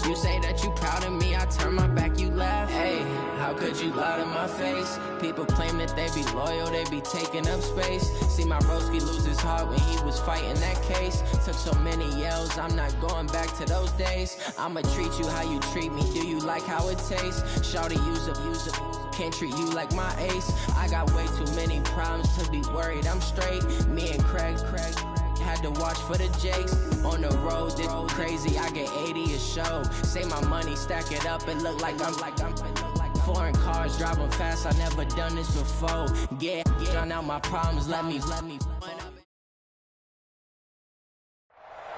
You say that you proud of me, I turn my back, you laugh. Hey, how could you lie to my face? People claim that they be loyal, they be taking up space. See my broski lose his heart when he was fighting that case. Took so many yells, I'm not going back to those days. I'ma treat you how you treat me, do you like how it tastes? Shawty, use up, can't treat you like my ace. I got way too many problems to be worried, I'm straight. Me and Craig had to watch for the Jakes. On the road, this crazy, I get 80 a show. Say my money, stack it up, it look like I'm foreign cars, driving fast, I never done this before. Get out my problems, let me.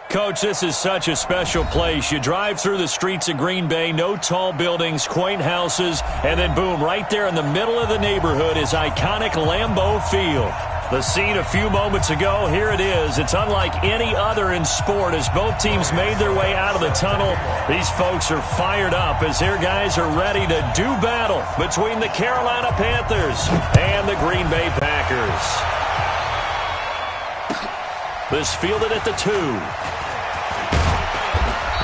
Coach, this is such a special place. You drive through the streets of Green Bay, no tall buildings, quaint houses, and then boom, right there in the middle of the neighborhood is iconic Lambeau Field. The scene a few moments ago, here it is. It's unlike any other in sport as both teams made their way out of the tunnel. These folks are fired up as their guys are ready to do battle between the Carolina Panthers and the Green Bay Packers. This fielded at the 2.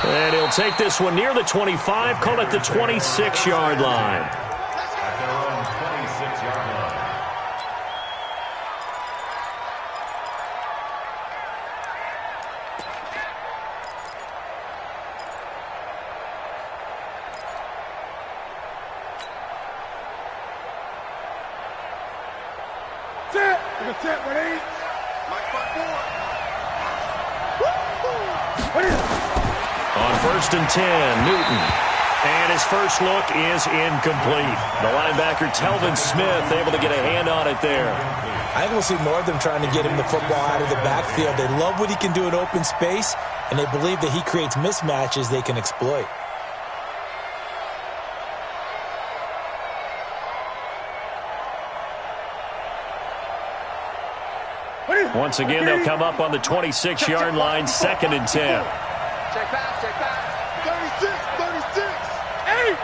And he'll take this one near the 25, call it the 26-yard line. At their own 26-yard line. Set, ready? Mike front four. On 1st and 10, Newton. And his first look is incomplete. The linebacker, Telvin Smith, able to get a hand on it there. I think we'll see more of them trying to get him the football out of the backfield. They love what he can do in open space, and they believe that he creates mismatches they can exploit. Once again, they'll come up on the 26-yard line, 2nd and 10. Check pass, check pass. 36, 36. Hey!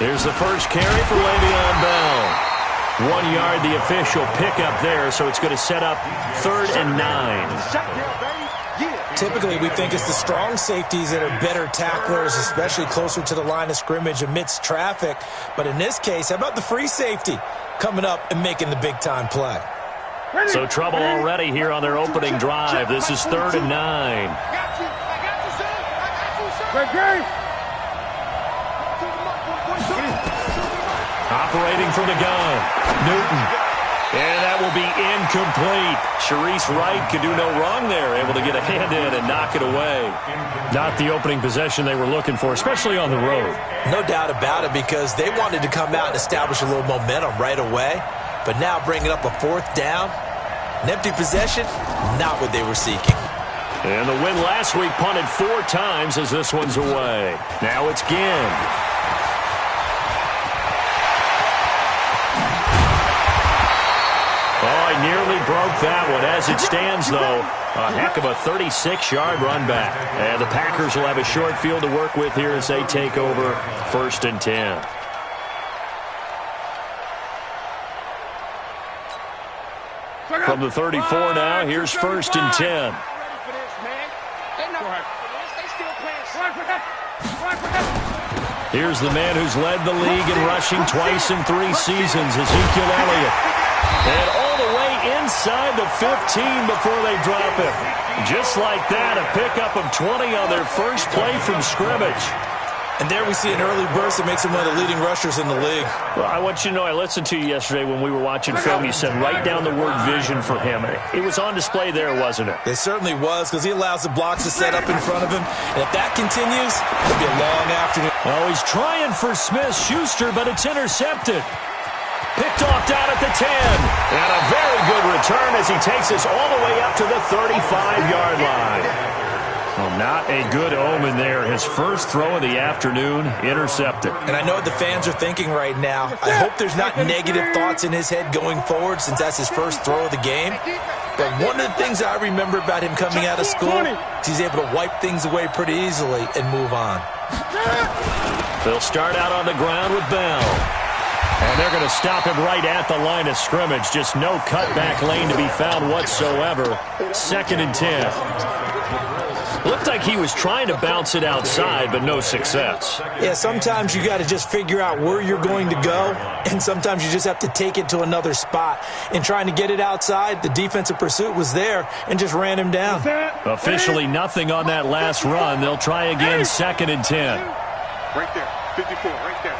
Here's the first carry for Le'Veon Bell. 1 yard, the official pickup there, so it's going to set up 3rd and 9. Typically, we think it's the strong safeties that are better tacklers, especially closer to the line of scrimmage amidst traffic. But in this case, how about the free safety coming up and making the big-time play? So trouble already here on their opening drive. This is 3rd and 9. I got you, son. I got you, son. Operating from the gun, Newton. And that will be incomplete. Sharice Wright could do no wrong there, able to get a hand in and knock it away. Not the opening possession they were looking for, especially on the road. No doubt about it, because they wanted to come out and establish a little momentum right away. But now bringing up a 4th down, an empty possession, not what they were seeking. And the win last week punted 4 times as this one's away. Now it's Ginn. Oh, he nearly broke that one. As it stands, though, a heck of a 36-yard run back. And the Packers will have a short field to work with here as they take over 1st and 10. From the 34 now, here's 1st and 10. Here's the man who's led the league in rushing twice in 3 seasons, Ezekiel Elliott. And all the way inside the 15 before they drop him. Just like that, a pickup of 20 on their first play from scrimmage. And there we see an early burst that makes him one of the leading rushers in the league. Well, I want you to know, I listened to you yesterday when we were watching film. You said write down the word vision for him. It was on display there, wasn't it? It certainly was, because he allows the blocks to set up in front of him. And if that continues, it'll be a long afternoon. Oh, he's trying for Smith-Schuster, but it's intercepted. Picked off down at the 10. And a very good return as he takes us all the way up to the 35-yard line. Well, not a good omen there. His first throw of the afternoon, intercepted. And I know what the fans are thinking right now. I hope there's not negative thoughts in his head going forward, since that's his first throw of the game. But one of the things I remember about him coming out of school is he's able to wipe things away pretty easily and move on. They'll start out on the ground with Bell. And they're going to stop him right at the line of scrimmage. Just no cutback lane to be found whatsoever. 2nd and 10. Looked like he was trying to bounce it outside, but no success. Yeah, sometimes you got to just figure out where you're going to go, and sometimes you just have to take it to another spot. In trying to get it outside, the defensive pursuit was there and just ran him down. Officially nothing on that last run. They'll try again, 2nd and 10. Right there, 54, right there.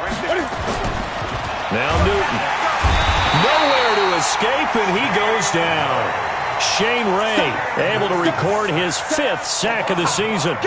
Now Newton. Nowhere to escape, and he goes down. Shane Ray able to record his 5th sack of the season.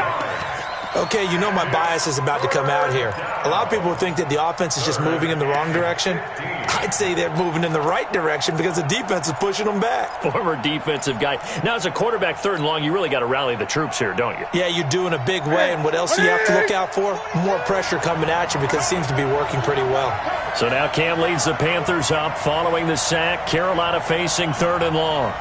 Okay, you know my bias is about to come out here. A lot of people think that the offense is just moving in the wrong direction. I'd say they're moving in the right direction because the defense is pushing them back. Former defensive guy. Now, as a quarterback, 3rd and long, you really got to rally the troops here, don't you? Yeah, you do in a big way, and what else do you have to look out for? More pressure coming at you because it seems to be working pretty well. So now Cam leads the Panthers up following the sack. Carolina facing 3rd and long.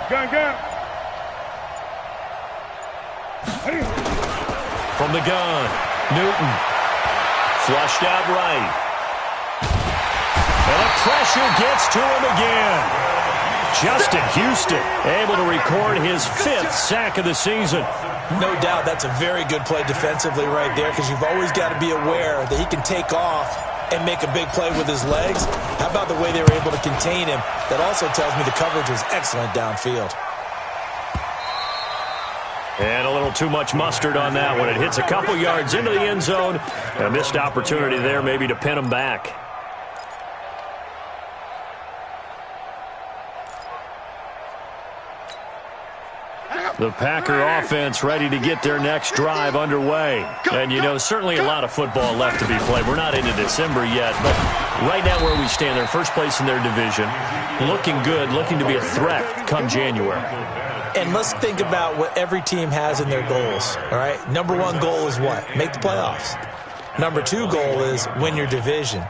Gun. From the gun, Newton. Flushed out right. And the pressure gets to him again. Justin Houston able to record his 5th sack of the season. No doubt that's a very good play defensively right there because you've always got to be aware that he can take off and make a big play with his legs. How about the way they were able to contain him? That also tells me the coverage was excellent downfield. And a little too much mustard on that one. It hits a couple yards into the end zone. A missed opportunity there maybe to pin him back. The Packer offense ready to get their next drive underway. And, you know, certainly a lot of football left to be played. We're not into December yet, but right now where we stand, they're first place in their division. Looking good, looking to be a threat come January. And let's think about what every team has in their goals, all right? Number 1 goal is what? Make the playoffs. Number 2 goal is win your division.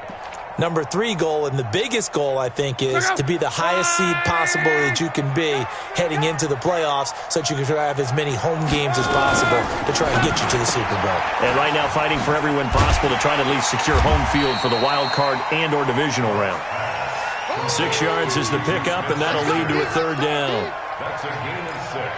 Number 3 goal, and the biggest goal, I think, is to be the highest seed possible that you can be heading into the playoffs so that you can have as many home games as possible to try and get you to the Super Bowl. And right now fighting for every win possible to try to at least secure home field for the wild card and or divisional round. 6 yards is the pickup, and that'll lead to a 3rd down. That's a gain of 6.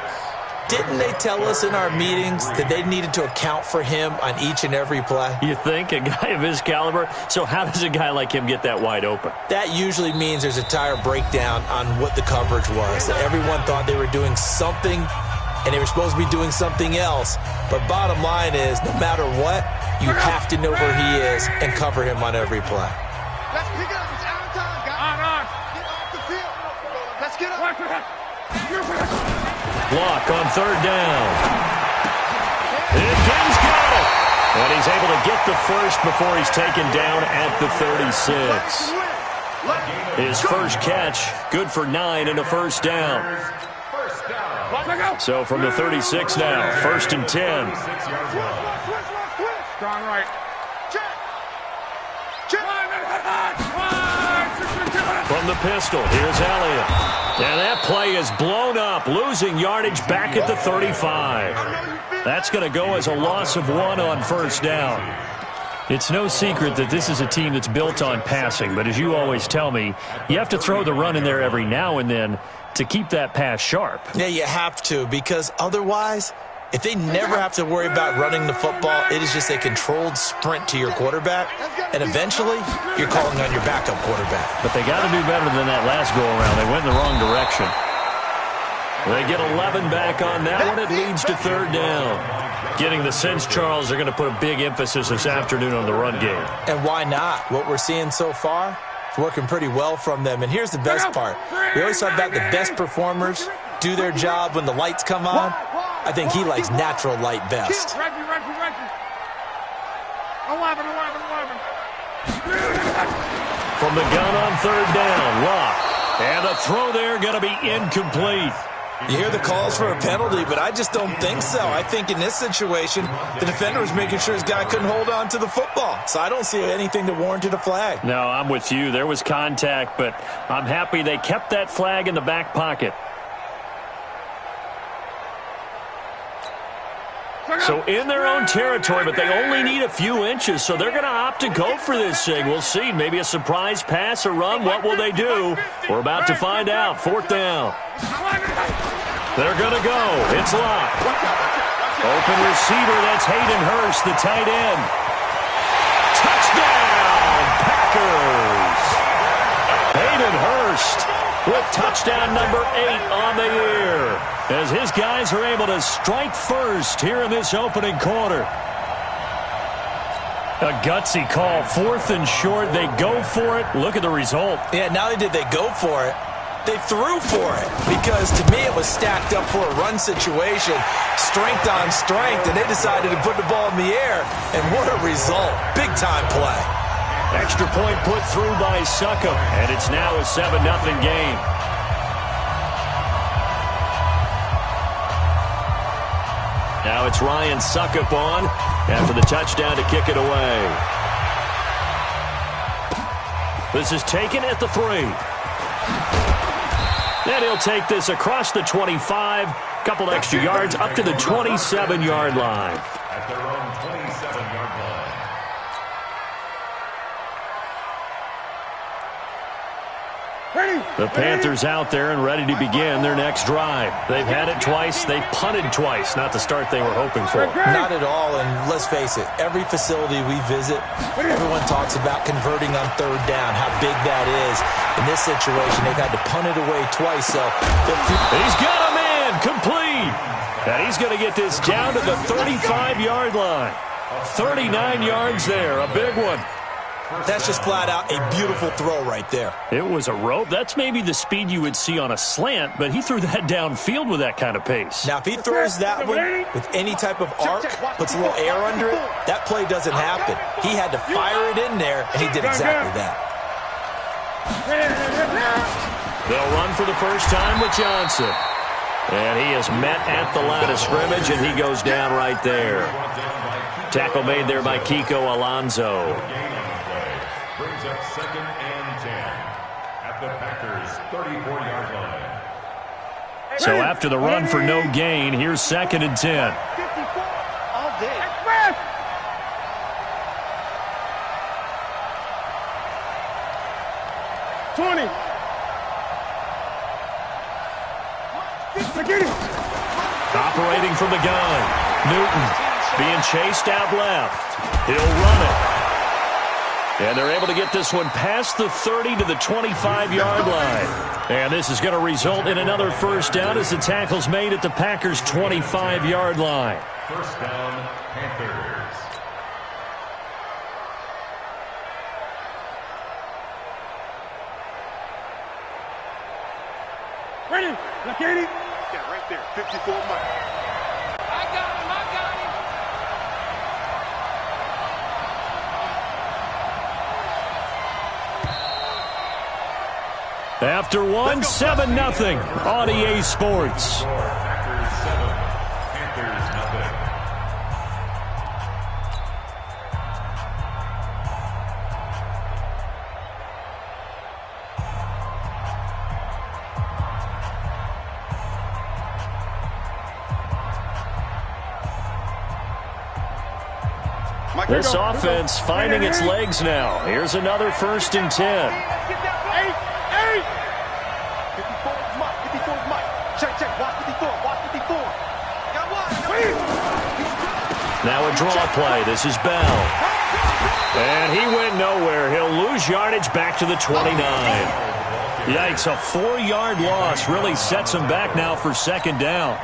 Didn't they tell us in our meetings that they needed to account for him on each and every play? You think? A guy of his caliber? So how does a guy like him get that wide open? That usually means there's a tire breakdown on what the coverage was. That everyone thought they were doing something, and they were supposed to be doing something else. But bottom line is, no matter what, you have to know where he is and cover him on every play. Let's pick it up. It's out of time, guys. Get off the field. Let's get up. Block on 3rd down. And Kim's got it. And he's able to get the first before he's taken down at the 36. His first catch, good for 9 and a 1st down. So from the 36 now, 1st and 10. Strong right. From the pistol, here's Elliott. And that play is blown up, losing yardage back at the 35. That's going to go as a loss of 1 on 1st down. It's no secret that this is a team that's built on passing, but as you always tell me, you have to throw the run in there every now and then to keep that pass sharp. Yeah, you have to, because otherwise, if they never have to worry about running the football, it is just a controlled sprint to your quarterback, and eventually you're calling on your backup quarterback. But they got to do better than that last go-around. They went in the wrong direction. They get 11 back on that one. It leads to 3rd down. Getting the sense, Charles, they're going to put a big emphasis this afternoon on the run game. And why not? What we're seeing so far, it's working pretty well from them. And here's the best part. We always talk about the best performers do their job when the lights come on. I think he likes natural light best. From the gun on 3rd down, Locke. And the throw there going to be incomplete. You hear the calls for a penalty, but I just don't think so. I think in this situation, the defender was making sure his guy couldn't hold on to the football. So I don't see anything that warranted a flag. No, I'm with you. There was contact, but I'm happy they kept that flag in the back pocket. So in their own territory, but they only need a few inches, so they're going to opt to go for this thing. We'll see. Maybe a surprise pass or run. What will they do? We're about to find out. 4th down. They're going to go. It's locked. Open receiver. That's Hayden Hurst, the tight end. Touchdown, Packers. Hayden Hurst with touchdown number 8 on the year, as his guys are able to strike first here in this opening quarter. A gutsy call, 4th and short. They go for it. Look at the result. Yeah, not only did they go for it, they threw for it, because to me it was stacked up for a run situation, strength on strength, and they decided to put the ball in the air, and what a result. Big-time play. Extra point put through by Succop, and it's now a 7-0 game. Now it's Ryan Succop on after the touchdown to kick it away. This is taken at the 3. And he'll take this across the 25, couple extra yards up to the 27-yard line. At their own 27-yard line. The Panthers out there and ready to begin their next drive. They've had it twice. They've punted twice. Not the start they were hoping for. Not at all, and let's face it, every facility we visit, everyone talks about converting on 3rd down, how big that is. In this situation, they've had to punt it away twice, so... He's got a man complete. And he's going to get this down to the 35-yard line. 39 yards there, a big one. That's just flat out a beautiful throw right there. It was a rope. That's maybe the speed you would see on a slant, but he threw that downfield with that kind of pace. Now, if he throws that one with any type of arc, puts a little air under it, that play doesn't happen. He had to fire it in there, and he did exactly that. They'll run for the first time with Johnson. And he is met at the line of scrimmage, and he goes down right there. Tackle made there by Kiko Alonso. Brings up 2nd and 10 at the Packers' 34-yard line. So after the run for no gain, here's 2nd and 10. All day. 20. Operating from the gun. Newton being chased out left. He'll run it. And they're able to get this one past the 30 to the 25-yard line. And this is going to result in another first down as the tackle's made at the Packers' 25-yard line. First down, Panthers. Ready? Look at it. Yeah, right there. 54 Mike. I got him. After one, 7-0 on EA Sports. Packers 7, Panthers nothing. This offense finding its legs now. Here's another 1st and 10. Now a draw play. This is Bell. And he went nowhere. He'll lose yardage back to the 29. Yikes, a 4-yard loss really sets him back now for 2nd down.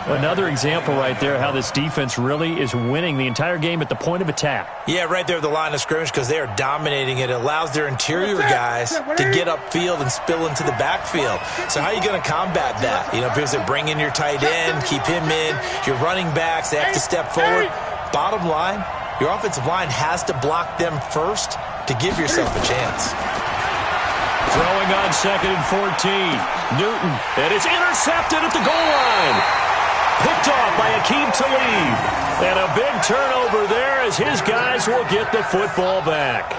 Another example right there how this defense really is winning the entire game at the point of attack. Yeah, right there at the line of scrimmage because they are dominating it. It allows their interior guys to get upfield and spill into the backfield. So how are you going to combat that? You know, because they bring in your tight end, keep him in. Your running backs, they have to step forward. Bottom line, your offensive line has to block them first to give yourself a chance. Throwing on 2nd and 14. Newton, and it's intercepted at the goal line. Picked off by Akeem Talib. And a big turnover there as his guys will get the football back.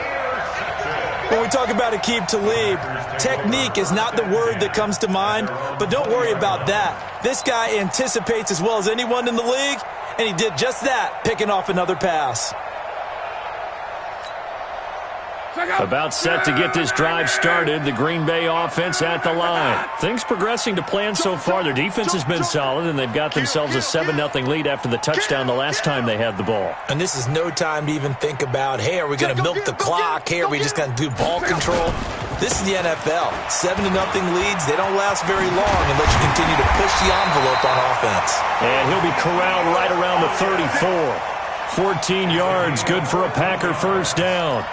When we talk about Aqib Talib, technique is not the word that comes to mind, but don't worry about that. This guy anticipates as well as anyone in the league, and he did just that, picking off another pass. About set to get this drive started, the Green Bay offense at the line. Things progressing to plan so far. Their defense has been solid, and they've got themselves a 7-0 lead after the touchdown the last time they had the ball. And this is no time to even think about, hey, are we going to milk the clock? Hey, are we just going to do ball control? This is the NFL. 7-0 leads, they don't last very long unless you continue to push the envelope on offense. And he'll be corralled right around the 34. 14 yards, good for a Packer first down.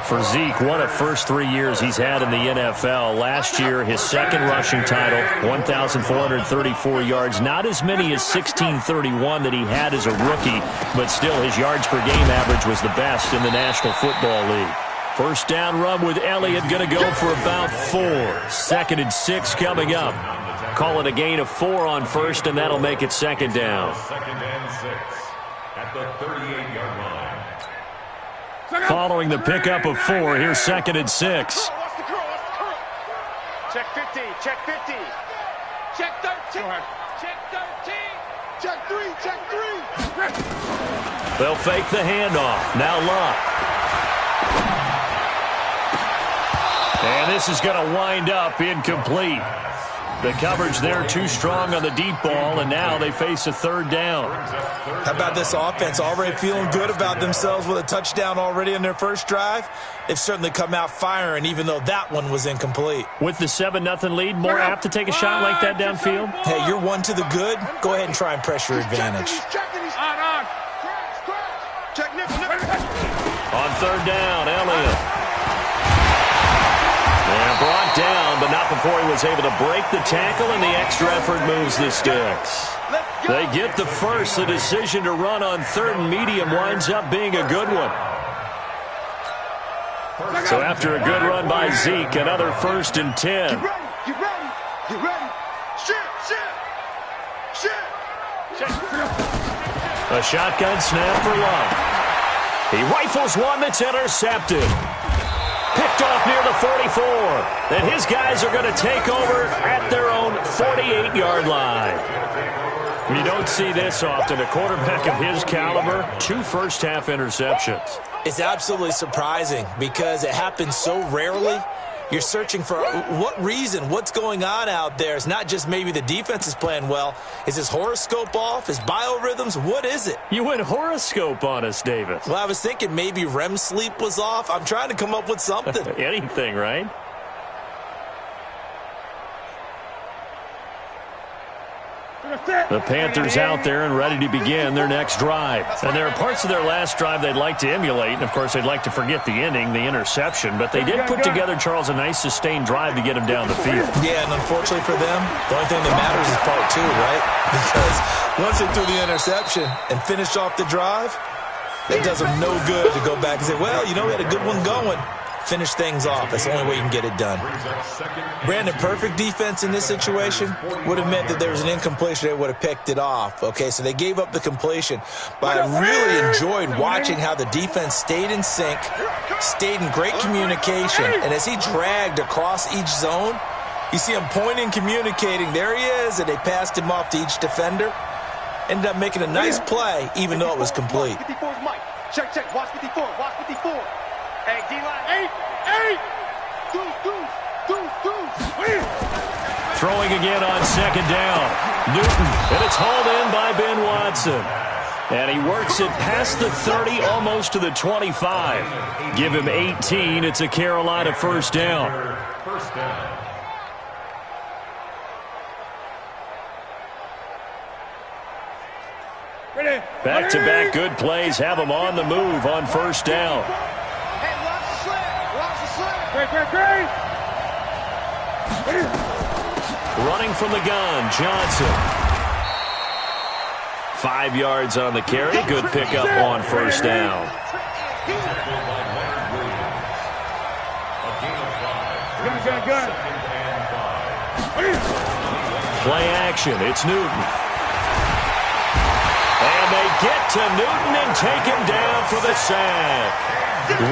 For Zeke, what a first 3 years he's had in the NFL. Last year, his second rushing title, 1,434 yards. Not as many as 1,631 that he had as a rookie, but still his yards per game average was the best in the National Football League. First down run with Elliott, going to go for about 4. 2nd and 6 coming up. Call it a gain of 4 on first, and that'll make it second down. 2nd and 6 at the 38-yard line. Following the pickup of 4, here's 2nd and 6. Check 50, check 50. Check 13, check 13. Check 3, check 3. They'll fake the handoff. Now Luck. And this is going to wind up incomplete. The coverage there too strong on the deep ball, and now they face a 3rd down. How about this offense already feeling good about themselves with a touchdown already in their first drive? They've certainly come out firing, even though that one was incomplete. With the 7-0 lead, more apt to take a shot like that downfield? Hey, you're one to the good. Go ahead and try and press your advantage. On 3rd down, Elliott. And brought down, but not before he was able to break the tackle, and the extra effort moves the sticks. They get the first. The decision to run on 3rd and medium winds up being a good one. So after a good run by Zeke, another 1st and 10. Get ready. A shotgun snap for Luck. He rifles one that's intercepted. Picked off near the 44. And his guys are going to take over at their own 48-yard line. You don't see this often. A quarterback of his caliber, 2 first-half interceptions. It's absolutely surprising because it happens so rarely. You're searching for what reason, what's going on out there. It's not just maybe the defense is playing well. Is his horoscope off? His biorhythms? What is it? You went horoscope on us, Davis. Well, I was thinking maybe REM sleep was off. I'm trying to come up with something. Anything, right? The Panthers out there and ready to begin their next drive. And there are parts of their last drive they'd like to emulate. And, of course, they'd like to forget the ending, the interception. But they did put together, Charles, a nice sustained drive to get him down the field. Yeah, and unfortunately for them, the only thing that matters is part 2, right? Because once they threw the interception and finished off the drive, that does them no good to go back and say, well, you know, we had a good one going. Finish things off. That's the only way you can get it done. Brandon, perfect defense in this situation would have meant that there was an incompletion. They would have picked it off. Okay, so they gave up the completion. But I really enjoyed watching how the defense stayed in sync, stayed in great communication. And as he dragged across each zone, you see him pointing, communicating. There he is, and they passed him off to each defender. Ended up making a nice play, even though it was complete. 54 is Mike. Check. Watch 54. Watch 54. Hey, D-line. 8. Deuce. Throwing again on 2nd down. Newton, and it's hauled in by Ben Watson. And he works it past the 30, almost to the 25. Give him 18. It's a Carolina first down. Back-to-back good plays have him on the move on first down. Hey, watch the slant. Great. Running from the gun, Johnson. 5 yards on the carry. Good pickup on first down. Play action. It's Newton. And they get to Newton and take him down for the sack.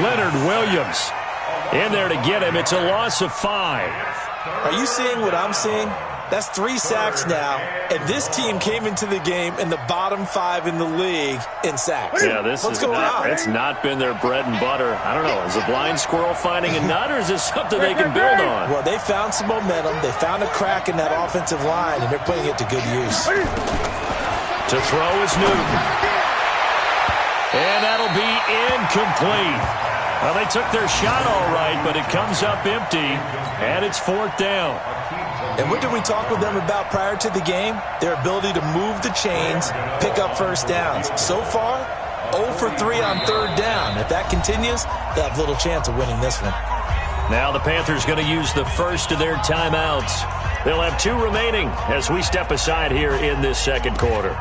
Leonard Williams In there to get him. It's a loss of 5. Are you seeing what I'm seeing? That's 3 sacks now, and this team came into the game in the bottom 5 in the league in sacks. Yeah, it's not been their bread and butter. I don't know. Is a blind squirrel finding a nut, or is this something they can build on? Well, they found some momentum. They found a crack in that offensive line, and they're putting it to good use. To throw is Newton. And that'll be incomplete. Well, they took their shot all right, but it comes up empty, and it's 4th down. And what did we talk with them about prior to the game? Their ability to move the chains, pick up first downs. So far, 0 for 3 on 3rd down. If that continues, they'll have little chance of winning this one. Now the Panthers going to use the first of their timeouts. They'll have 2 remaining as we step aside here in this second quarter.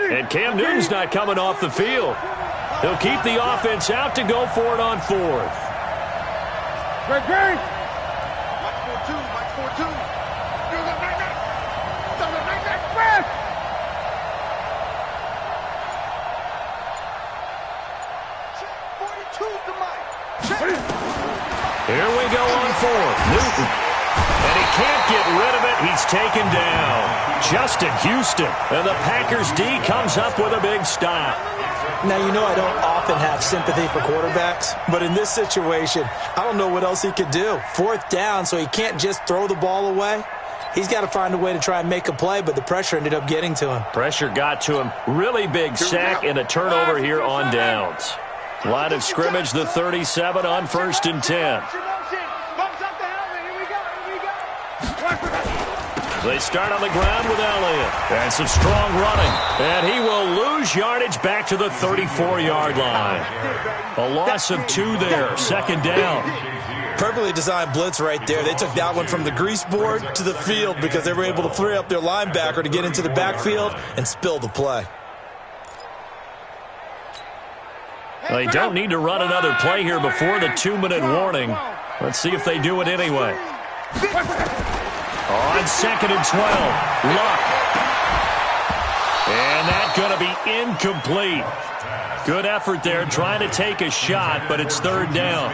And Cam Newton's not coming off the field. He'll keep the offense out to go for it on 4th. Great. Mike 4-2. Do the night press. Check 42's the Mike. Here we go on 4th. Newton. And he can't get rid of it. He's taken down. Justin Houston. And the Packers D comes up with a big stop. Now, you know I don't often have sympathy for quarterbacks, but in this situation, I don't know what else he could do. 4th down, so he can't just throw the ball away. He's got to find a way to try and make a play, but the pressure ended up getting to him. Pressure got to him. Really big sack and a turnover here on downs. Line of scrimmage, the 37 on 1st and 10. They start on the ground with Elliott. And some strong running. And he will lose yardage back to the 34-yard line. A loss of 2 there. 2nd down. Perfectly designed blitz right there. They took that one from the grease board to the field because they were able to free up their linebacker to get into the backfield and spill the play. They don't need to run another play here before the 2-minute warning. Let's see if they do it anyway. On 2nd and 12, Luck. And that's going to be incomplete. Good effort there trying to take a shot, but it's 3rd down.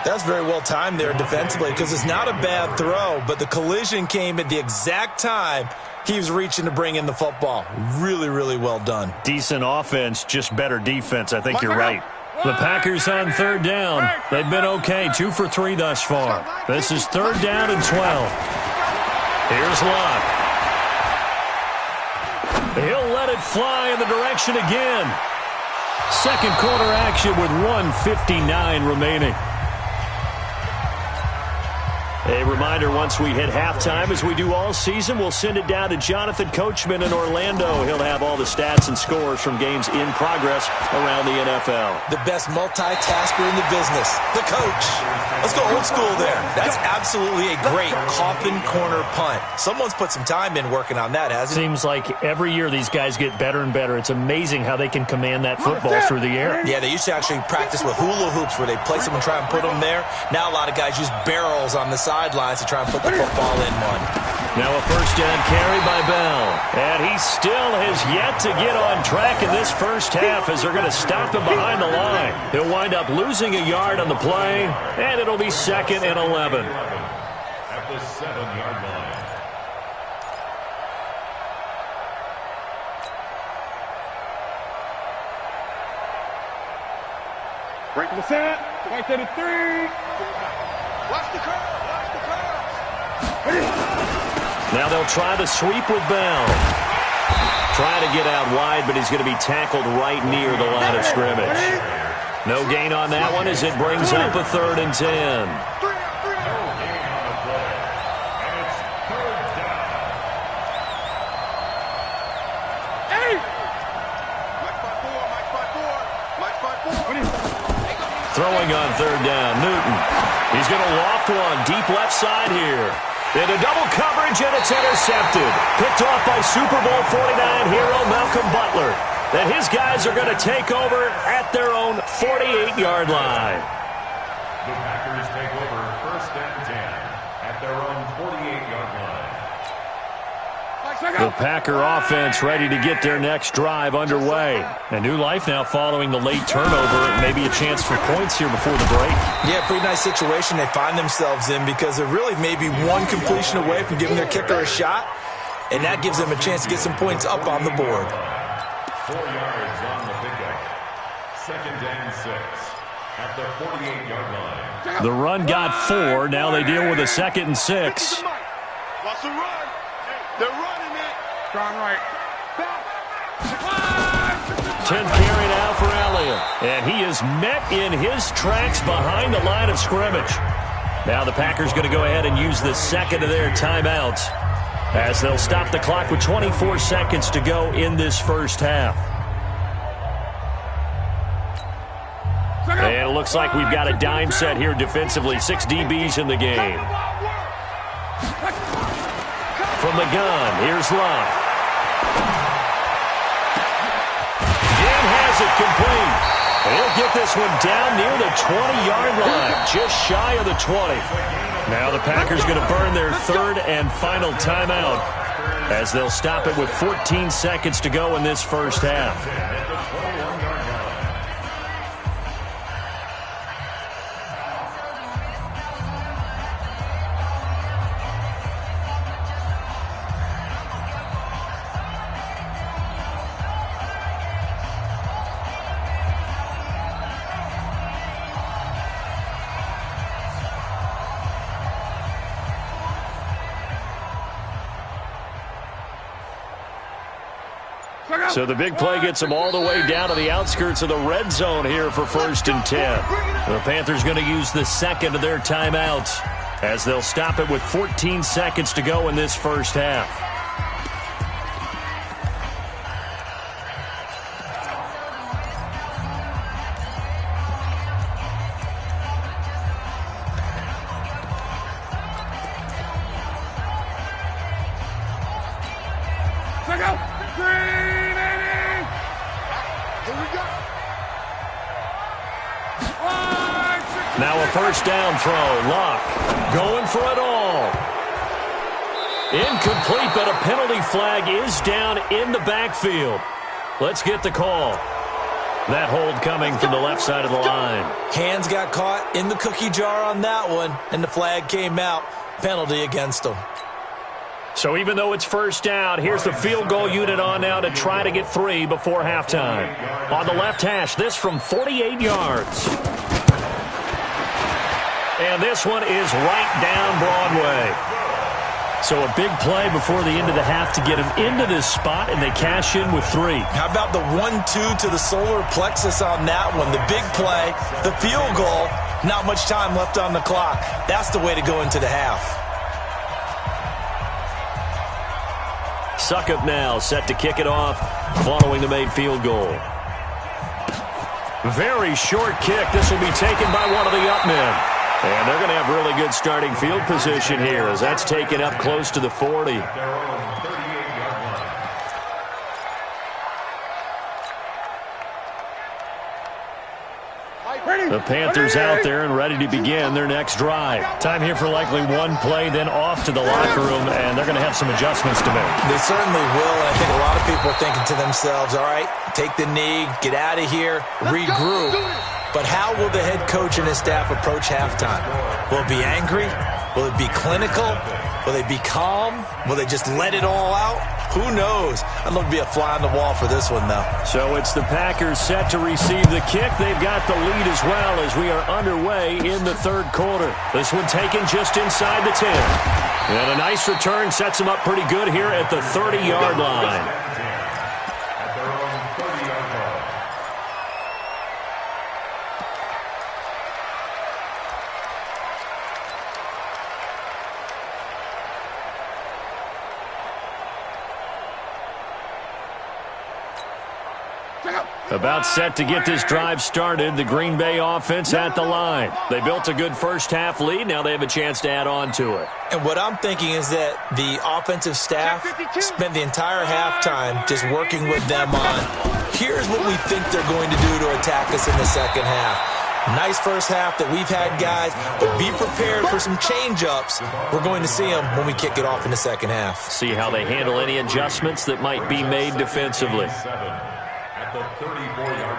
That's very well timed there defensively because it's not a bad throw, but the collision came at the exact time he was reaching to bring in the football. Really, really well done. Decent offense, just better defense. I think you're right. The Packers on 3rd down. They've been okay, 2 for 3 thus far. This is 3rd down and 12. Here's Luck. He'll let it fly in the direction again. Second quarter action with 1:59 remaining. A reminder, once we hit halftime, as we do all season, we'll send it down to Jonathan Coachman in Orlando. He'll have all the stats and scores from games in progress around the NFL. The best multitasker in the business, the coach. Let's go old school there. That's absolutely a great coffin corner punt. Someone's put some time in working on that, hasn't it? Seems like every year these guys get better and better. It's amazing how they can command that football through the air. Yeah, they used to actually practice with hula hoops where they place them and try and put them there. Now a lot of guys use barrels on the sidelines to try and put the football in one. Now a 1st down carry by Bell. And he still has yet to get on track in this first half as they're going to stop him behind the line. He'll wind up losing a yard on the play, and it'll be 2nd and 11. At the 7-yard line. Break the set. Right to the 3. Watch the curve. Now they'll try the sweep with Bell. Trying to get out wide, but he's going to be tackled right near the line of scrimmage. No gain on that one as it brings up a 3rd and 10. Throwing on 3rd down, Newton. He's going to loft one deep left side here. Into double coverage, and it's intercepted. Picked off by Super Bowl 49 hero Malcolm Butler. that his guys are going to take over at their own 48-yard line. The Packers take over 1st and 10 at their own 48-yard line. The Packer offense ready to get their next drive underway. A new life now following the late turnover. Maybe a chance for points here before the break. Yeah, pretty nice situation they find themselves in because they're really maybe one completion away from giving their kicker a shot, and that gives them a chance to get some points up on the board. 4 yards on the pickup. 2nd and 6 at the 48-yard line. The run got 4. Now they deal with a 2nd and 6. What's the run? They're running it. Gone right. 10th carry now for Elliott. And he is met in his tracks behind the line of scrimmage. Now the Packers going to go ahead and use the second of their timeouts as they'll stop the clock with 24 seconds to go in this first half. And it looks like we've got a dime set here defensively. 6 DBs in the game. From the gun, here's Love. Jim has it complete. He'll get this one down near the 20-yard line, just shy of the 20. Now the Packers going to burn their 3rd and final timeout as they'll stop it with 14 seconds to go in this first half. So the big play gets them all the way down to the outskirts of the red zone here for 1st and 10. The Panthers going to use the second of their timeouts as they'll stop it with 14 seconds to go in this first half. Now a first down throw. Locke going for it all. Incomplete, but a penalty flag is down in the backfield. Let's get the call. That hold coming from the left side of the line. Hands got caught in the cookie jar on that one, and the flag came out. Penalty against them. So even though it's first down, here's the field goal unit on now to try to get 3 before halftime. On the left hash, this from 48 yards. And this one is right down Broadway. So a big play before the end of the half to get them into this spot, and they cash in with 3. How about the 1-2 to the solar plexus on that one? The big play, the field goal, not much time left on the clock. That's the way to go into the half. Suckup now set to kick it off following the made field goal. Very short kick. This will be taken by one of the up men. And they're going to have really good starting field position here as that's taken up close to the 40. The Panthers out there and ready to begin their next drive. Time here for likely one play, then off to the locker room, and they're going to have some adjustments to make. They certainly will, and I think a lot of people are thinking to themselves, all right, take the knee, get out of here, regroup. But how will the head coach and his staff approach halftime? Will it be angry? Will it be clinical? Will they be calm? Will they just let it all out? Who knows? I'd love to be a fly on the wall for this one, though. So it's the Packers set to receive the kick. They've got the lead as well as we are underway in the third quarter. This one taken just inside the 10. And a nice return sets them up pretty good here at the 30-yard line. About set to get this drive started, the Green Bay offense at the line. They built a good first-half lead. Now they have a chance to add on to it. And what I'm thinking is that the offensive staff spent the entire halftime just working with them on, here's what we think they're going to do to attack us in the second half. Nice first half that we've had, guys, but be prepared for some change-ups. We're going to see them when we kick it off in the second half. See how they handle any adjustments that might be made defensively. At the 34-yard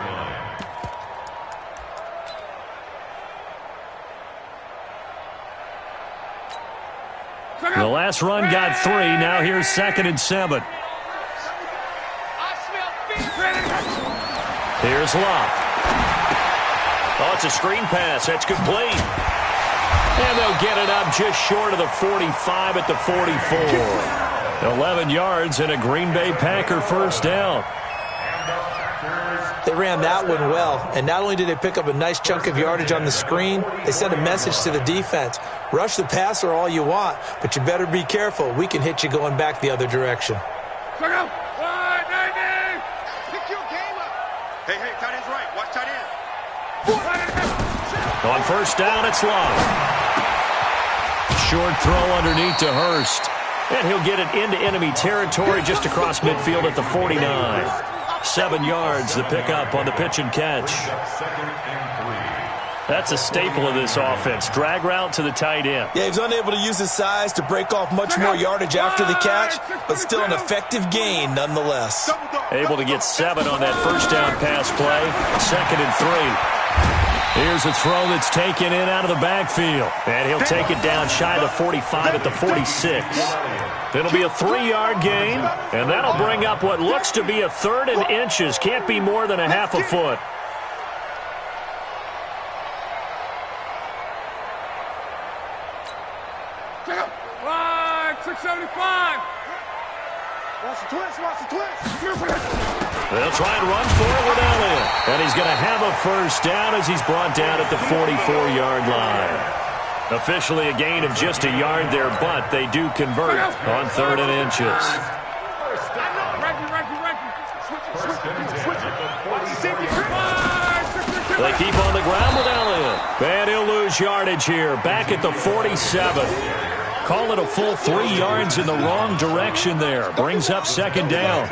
line. The last run got 3. Now here's 2nd and 7. Here's Locke. Oh, it's a screen pass. That's complete. And they'll get it up just short of the 45 at the 44. 11 yards and a Green Bay Packer first down. They ran that one well, and not only did they pick up a nice chunk of yardage on the screen, they sent a message to the defense. Rush the passer all you want, but you better be careful. We can hit you going back the other direction. Pick your game up. Hey, tight end's right. Watch tight end. On first down, it's Locke. Short throw underneath to Hurst. And he'll get it into enemy territory just across midfield at the 49. 7 yards, the pickup on the pitch and catch. That's a staple of this offense. Drag route to the tight end. Yeah, he was unable to use his size to break off much more yardage after the catch, but still an effective gain nonetheless. Able to get 7 on that first down pass play. 2nd and 3. Here's a throw that's taken in out of the backfield. And he'll take it down shy of the 45 at the 46. It'll be a 3-yard gain, and that'll bring up what looks to be a 3rd and inches. Can't be more than a half a foot. Line 675. Watch the twist. They'll try and run for it with Elliott. And he's going to have a first down as he's brought down at the 44-yard line. Officially a gain of just a yard there, but they do convert on 3rd and inches. They keep on the ground with Elliott. And he'll lose yardage here. Back at the 47. Call it a full 3 yards in the wrong direction there. Brings up 2nd down.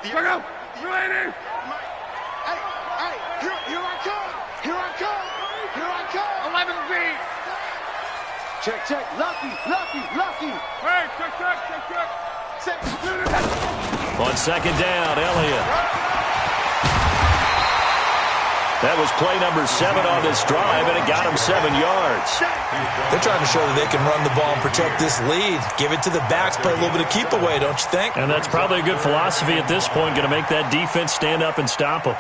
Here I come. 11 feet. Check. Lucky. Hey, check. On 2nd down, Elliott. That was play number 7 on this drive, and it got him 7 yards. They're trying to show that they can run the ball and protect this lead. Give it to the backs, play a little bit of keep away, don't you think? And that's probably a good philosophy at this point, going to make that defense stand up and stop them.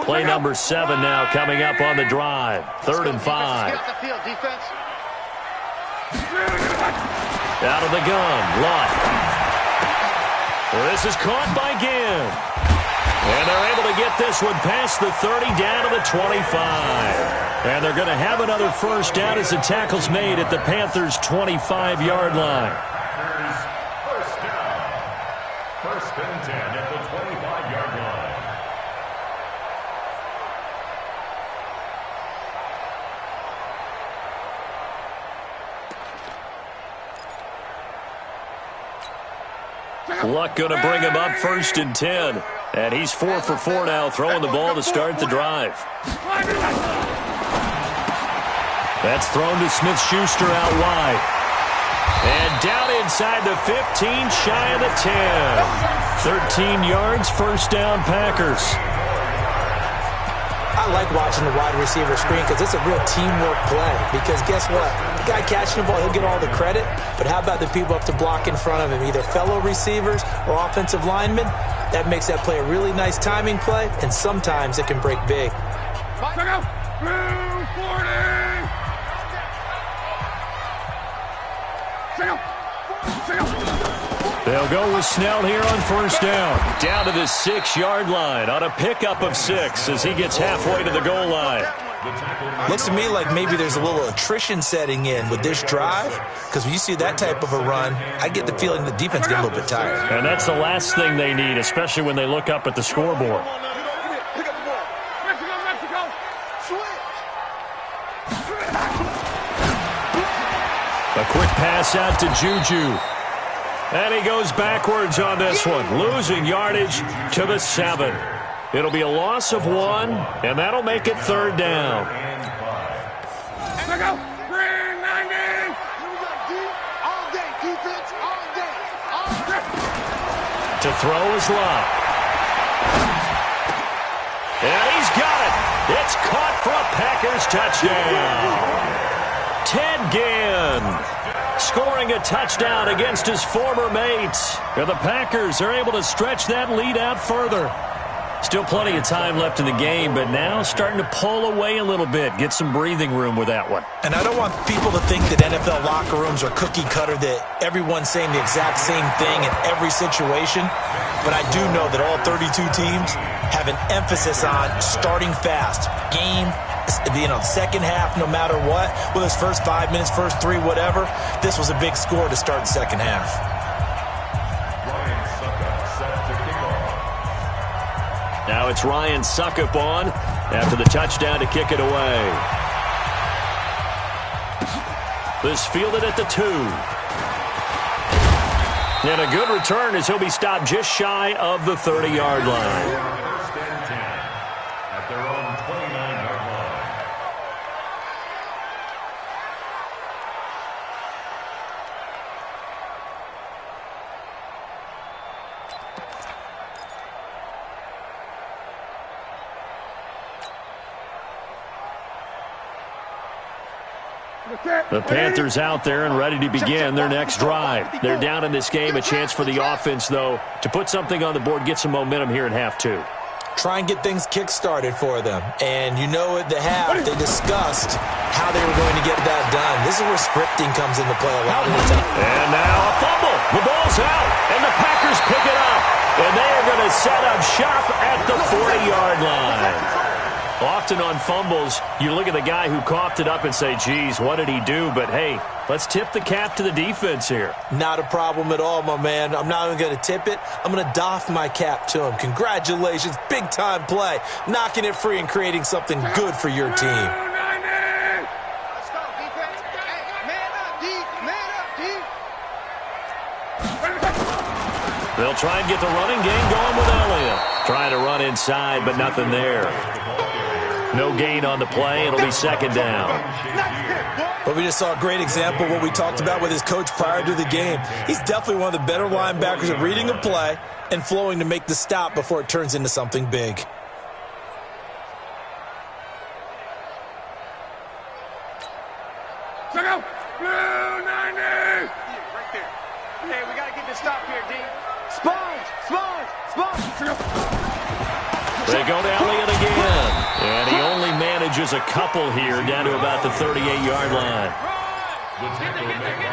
Play number 7 now coming up on the drive. 3rd and 5. Out of the gun, Lott. This is caught by Ginn. And they're able to get this one past the 30 down to the 25. And they're going to have another first down as the tackle's made at the Panthers' 25-yard line. First down. 1st and 10 at the 25-yard line. Luck going to bring him up 1st and 10. And he's 4 for 4 now, throwing the ball to start the drive. That's thrown to Smith-Schuster out wide. And down inside the 15, shy of the 10. 13 yards, first down, Packers. I like watching the wide receiver screen because it's a real teamwork play. Because guess what? The guy catching the ball, he'll get all the credit. But how about the people up to block in front of him, either fellow receivers or offensive linemen? That makes that play a really nice timing play, and sometimes it can break big. Check out. Blue 40. Check out. They'll go with Snell here on first down. Down to the 6-yard line on a pickup of 6 as he gets halfway to the goal line. Looks to me like maybe there's a little attrition setting in with this drive, because when you see that type of a run, I get the feeling the defense get a little bit tired. And that's the last thing they need, especially when they look up at the scoreboard. A quick pass out to Juju. And he goes backwards on this one, losing yardage to the 7. It'll be a loss of 1, and that'll make it third down. To throw is Love. And he's got it. It's caught for a Packers touchdown. Ted Ginn scoring a touchdown against his former mates. And the Packers are able to stretch that lead out further. Still plenty of time left in the game, but now starting to pull away a little bit. Get some breathing room with that one. And I don't want people to think that NFL locker rooms are cookie cutter, that everyone's saying the exact same thing in every situation. But I do know that all 32 teams have an emphasis on starting fast. Game, second half, no matter what. Whether it's first 5 minutes, first 3, whatever. This was a big score to start the second half. Now it's Ryan Suckup on after the touchdown to kick it away. This fielded at the 2. And a good return as he'll be stopped just shy of the 30-yard line. First and 10 at their own 29-yard line. The Panthers out there and ready to begin their next drive. They're down in this game. A chance for the offense, though, to put something on the board, get some momentum here in half 2. Try and get things kick-started for them. And you know at the half, they discussed how they were going to get that done. This is where scripting comes into play a lot of the time. And now a fumble. The ball's out, and the Packers pick it up. And they are going to set up shop at the 40-yard line. Often on fumbles, you look at the guy who coughed it up and say, geez, what did he do? But, hey, let's tip the cap to the defense here. Not a problem at all, my man. I'm not even going to tip it. I'm going to doff my cap to him. Congratulations. Big-time play. Knocking it free and creating something good for your team. Let's go, defense. Hey, man up, D. Man up, D. They'll try and get the running game going with Elliott. Trying to run inside, but nothing there. No gain on the play. It'll be second down. But we just saw a great example of what we talked about with his coach prior to the game. He's definitely one of the better linebackers at reading a play and flowing to make the stop before it turns into something big. Check out. Blue 90. Right there. Hey, we got to get this stop here, D. Sponge. They go to Elliott again. And he only manages a couple here down to about the 38-yard line.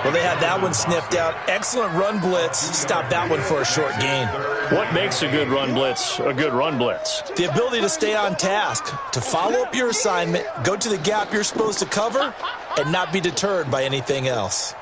Well, they had that one sniffed out. Excellent run blitz. Stopped that one for a short gain. What makes a good run blitz a good run blitz? The ability to stay on task, to follow up your assignment, go to the gap you're supposed to cover, and not be deterred by anything else.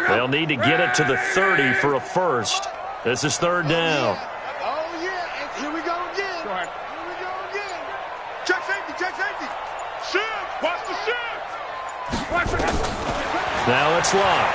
They'll need to get it to the 30 for a first. This is third down. Oh, yeah. And here we go again. Go ahead. Here we go again. Check safety. Shift. Watch the shift. Watch it. Now it's Love.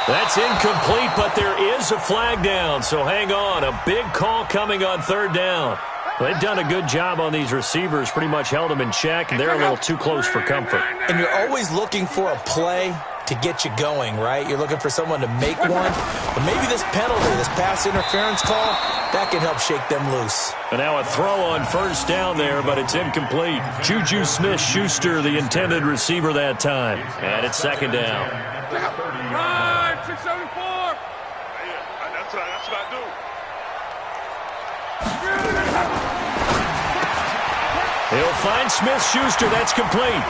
That's incomplete, but there is a flag down, so hang on. A big call coming on third down. They've done a good job on these receivers, pretty much held them in check, and they're a little too close for comfort. And you're always looking for a play to get you going, right? You're looking for someone to make one. But maybe this penalty, this pass interference call, that can help shake them loose. And now a throw on first down there, but it's incomplete. Juju Smith-Schuster, the intended receiver that time. And it's second down. Run, 674. That's what I do. He'll find Smith-Schuster. That's complete.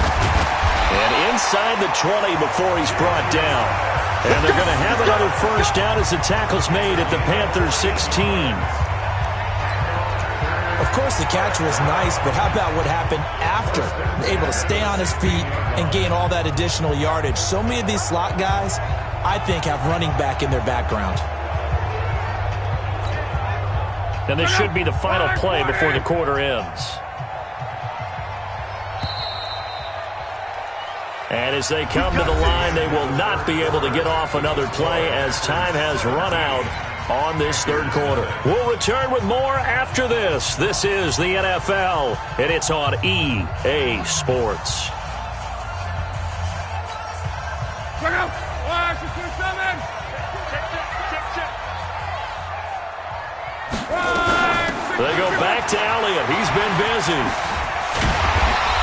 And inside the 20 before he's brought down. And they're going to have another first down as the tackle's made at the Panthers 16. Of course, the catch was nice, but how about what happened after? Able to stay on his feet and gain all that additional yardage. So many of these slot guys, I think, have running back in their background. And this should be the final play before the quarter ends. And as they come to the line, they will not be able to get off another play as time has run out on this third quarter. We'll return with more after this. This is the NFL, and it's on EA Sports. Check out. They go back to Elliott. He's been busy.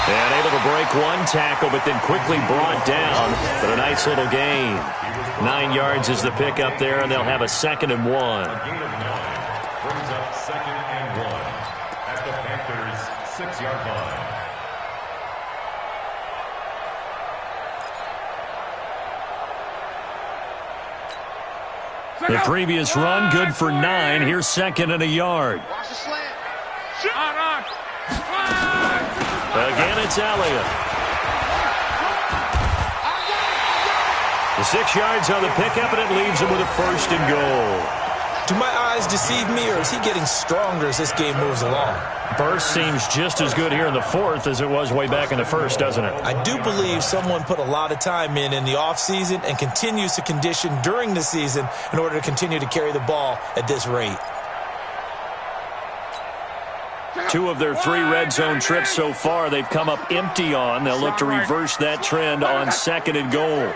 And able to break one tackle, but then quickly brought down. But a nice little gain. 9 yards is the pickup there, and they'll have a 2nd and 1. A gain of 9 brings up 2nd and 1 at the Panthers' 6-yard line. The previous run, good for 9. Here's 2nd and a yard. Watch the slant. Again, it's Elliott. The 6 yards on the pickup, and it leaves him with a 1st and goal. Do my eyes deceive me, or is he getting stronger as this game moves along? Burst seems just as good here in the 4th as it was way back in the 1st, doesn't it? I do believe someone put a lot of time in the offseason and continues to condition during the season in order to continue to carry the ball at this rate. 2 of their 3 red zone trips so far, they've come up empty on. They'll look to reverse that trend on 2nd and goal.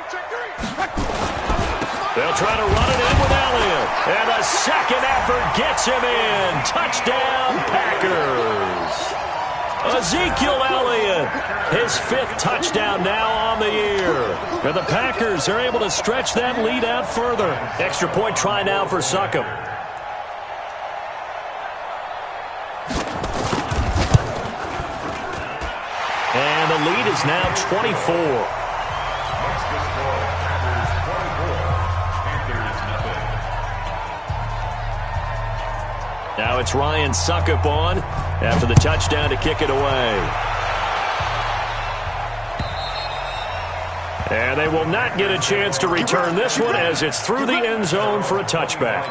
They'll try to run it in with Elliott. And a second effort gets him in. Touchdown, Packers. Ezekiel Elliott, his 5th touchdown now on the year. And the Packers are able to stretch that lead out further. Extra point try now for Succop. And the lead is now 24. Now it's Ryan Succop on after the touchdown to kick it away. And they will not get a chance to return this one as it's through the end zone for a touchback.